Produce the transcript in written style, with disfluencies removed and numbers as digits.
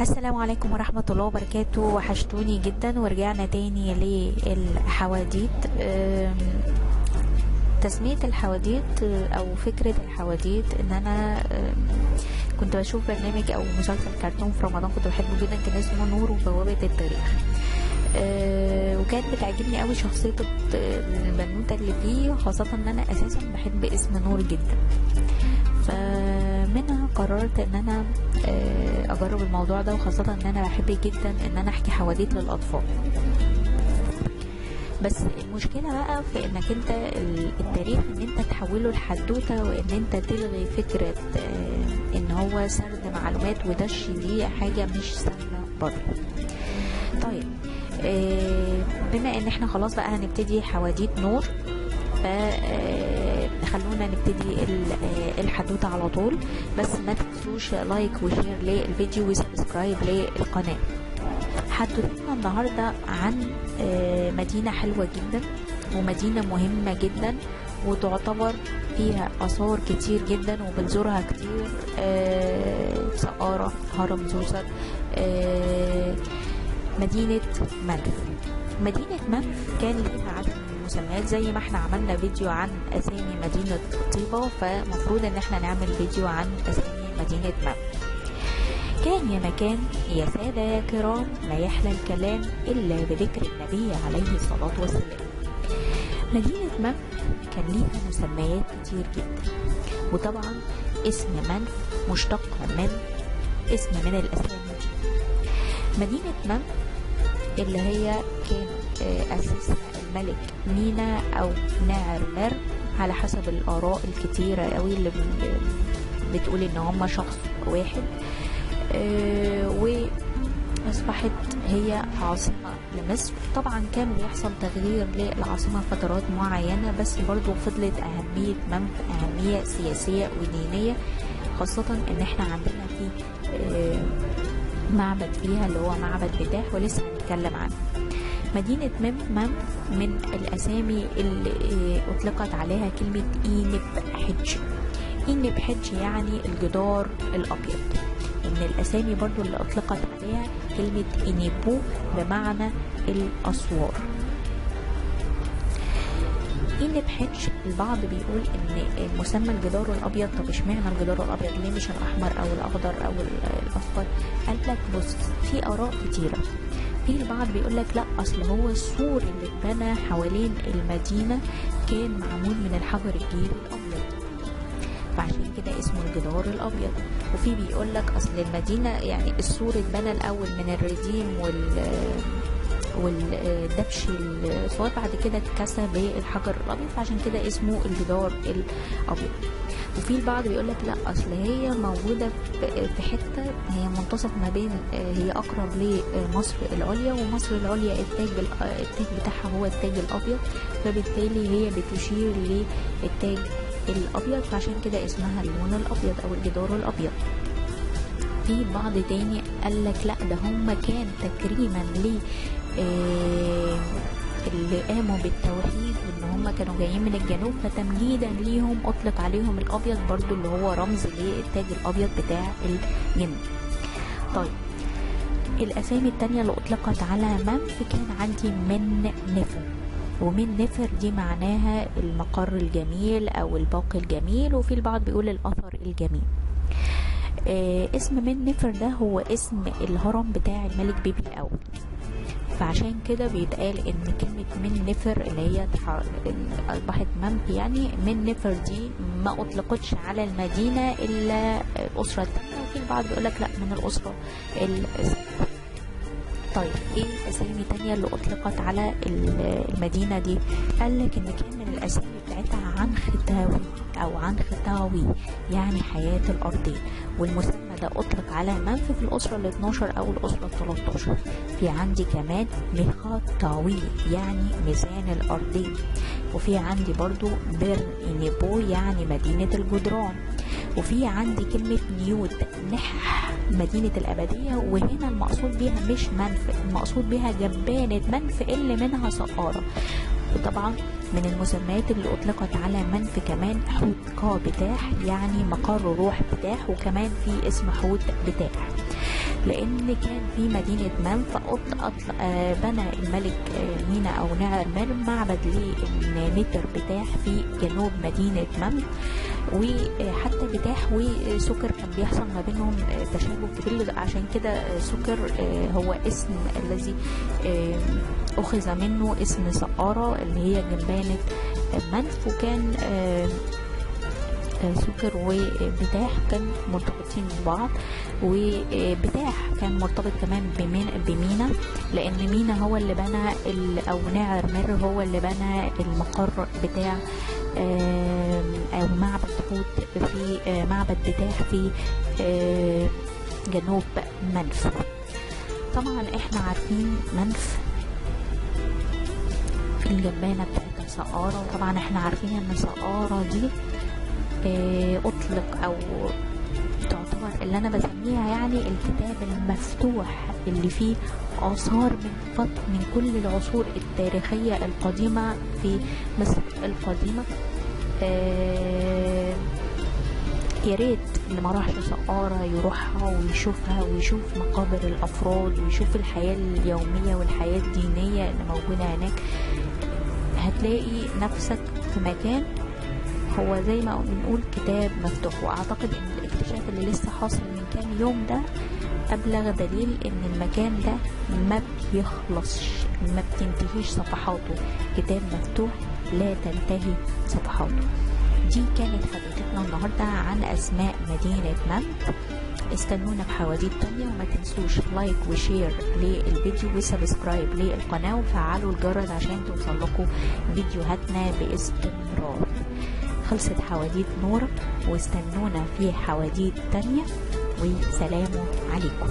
السلام عليكم ورحمة الله وبركاته. وحشتوني جدا ورجعنا تاني للحواديت. تسمية الحواديت او فكرة الحواديت ان انا كنت بشوف برنامج او مسلسل كرتون في رمضان كنت بحبه جدا، كان اسمه نور وبوابة التاريخ. وكانت بتعجبني قوي شخصية البنوتة اللي فيه، خاصة ان انا اساسا بحب اسم نور جدا. فمنها قررت ان انا اجرب الموضوع ده، وخاصة ان انا بحب جدا ان انا احكي حواديت للاطفال. بس المشكلة بقى في انك انت التاريخ ان انت تحوله لحدوتة، وان انت تلغي فكرة ان هو سرد معلومات ودش، دي حاجة مش سهلة برضه. طيب بما ان احنا خلاص بقى هنبتدي حواديت نور، خلونا نبتدي الحدوتة على طول. بس ما تنسوش لايك وشير للفيديو وسبسكرايب للقناة. حدوتنا النهاردة عن مدينة حلوة جدا ومدينة مهمة جدا، وتعتبر فيها آثار كتير جدا وبنزورها كتير. سقارة، هرم زوسر، مدينة منف. مدينة منف كان ليها عدد مسميات، زي ما احنا عملنا فيديو عن اسامي مدينة طيبة، فمفروض ان احنا نعمل فيديو عن اسامي مدينة منف. كان يا مكان يا سادة يا كرام، لا يحلى الكلام إلا بذكر النبي عليه الصلاة والسلام. مدينة منف كان ليها مسميات كتير جدا، وطبعا اسم منف مشتق من اسم من الأسامي. مدينة منف اللي هي كان أسسها الملك مينا أو ناعرمر، على حسب الآراء الكتيرة قوي اللي بتقول إن هم شخص واحد. وأصبحت هي عاصمة لمصر. طبعا كان بيحصل تغيير للعاصمة فترات معينة، بس برضو فضلت أهمية منف أهمية سياسية ودينية، خاصة إن احنا عندنا في معبد فيها اللي هو معبد بتاح، ولسه هنتكلم عنه. مدينة منف من الأسامي اللي أطلقت عليها كلمة إينب حج. إينب حج يعني الجدار الأبيض. من الأسامي برضو اللي أطلقت عليها كلمة إينيبو بمعنى الأسوار. إينب حج البعض بيقول إن مسمى الجدار الأبيض. طب اشمعنى الجدار الأبيض؟ ليه مش الأحمر أو الأخضر أو الأصفر؟ قال لك بص، في آراء كتيرة. في البعض بيقول لك لا، أصل هو السور اللي اتبنى حوالين المدينة كان معمول من الحجر الجيري الأبيض، فعشان كده اسمه الجدار الأبيض. وفي بيقول لك أصل المدينة يعني السور اتبنى الأول من الرديم والدبش الصواب، بعد كده اتكسى بالحجر الأبيض، فعشان كده اسمه الجدار الأبيض. وفي البعض بيقول لك لا، أصل هي موجودة في حتة هي منتصف ما بين، هي أقرب لمصر العليا، ومصر العليا التاج بتاعها هو التاج الأبيض، فبالتالي هي بتشير للتاج الأبيض، فعشان كده اسمها اللون الأبيض أو الجدار الأبيض. في بعض تاني قال لك لا، ده هم كان تكريما اللي قاموا بالتوحيد، وان هم كانوا جايين من الجنوب، فتمجيدا ليهم اطلق عليهم الابيض برضو، اللي هو رمز للتاج الابيض بتاع الجن. طيب الاسامي التانية اللي اطلقت على منف كان عندي من نفر. ومن نفر دي معناها المقر الجميل او الباقي الجميل، وفي البعض بيقول الاثر الجميل. اسم من نفر ده هو اسم الهرم بتاع الملك بيبي الاول، فعشان كده بيتقال ان كلمة من نفر اللي هي اصبحت منف، يعني من نفر دي ما اطلقتش على المدينة الا الاسرة الثانية، وفي البعض بيقول لك لا، من الاسرة الثانية. طيب ايه اسامي تانية اللي اطلقت على المدينة دي؟ قال لك ان كان من الاسامي بتاعتها عن ختاوي او عن ختاوي، يعني حياة الارضين، والمسمى ده اطلق على منف في الاسرة ال 12 او الاسرة ال 13. في عندي كمان ميخاطاوي يعني ميزان الارضين، وفي عندي برضو برنيبو يعني مدينة الجدران، وفي عندي كلمة نيوت نح مدينة الأبدية، وهنا المقصود بيها مش منف، المقصود بيها جبانة منف اللي منها سقارة. وطبعا من المسميات اللي أطلقت على منف كمان حوت بتاح، يعني مقر روح بتاح، وكمان في اسم حوت بتاح. لان كان في مدينة منف بنى الملك مينا او نعرمر معبد للنتر بتاح في جنوب مدينة منف. وحتى بتاح وسكر كان بيحصل ما بينهم تشابه كبير، عشان كده سكر هو اسم الذي أخذ منه اسم سقارة اللي هي جنبانة منف. وكان سكر وبتاح كان مرتبطين ببعض، وبتاح كان مرتبط كمان بمينا، لان مينا هو اللي بنى او نعرمر هو اللي بنى المقر بتاع او معبد حوت في معبد بتاح في جنوب منف. طبعا احنا عارفين منف الجنبانة بتاعتها سقارة، وطبعا احنا عارفين ان سقارة دي اطلق او تعتبر اللي انا بسميها يعني الكتاب المفتوح اللي فيه آثار من كل العصور التاريخية القديمة في مصر القديمة. يا ريت اللي ما راحش سقارة يروحها ويشوفها ويشوف مقابر الأفراد ويشوف الحياة اليومية والحياة الدينية اللي موجودة هناك. هتلاقي نفسك في مكان هو زي ما بنقول كتاب مفتوح. واعتقد ان الاكتشاف اللي لسه حاصل من كام يوم ده ابلغ دليل ان المكان ده ما بيخلصش، ما بتنتهيش صفحاته، كتاب مفتوح لا تنتهي صفحاته. دي كانت حديثتنا النهارده عن اسماء مدينة منف. استنونا بحواديت تانية، وما تنسوش لايك وشير للفيديو وسبسكرايب للقناة وفعلوا الجرس عشان توصلكوا فيديوهاتنا باستمرار. خلصت حواديت نورة، واستنونا في حواديت تانية، وسلام عليكم.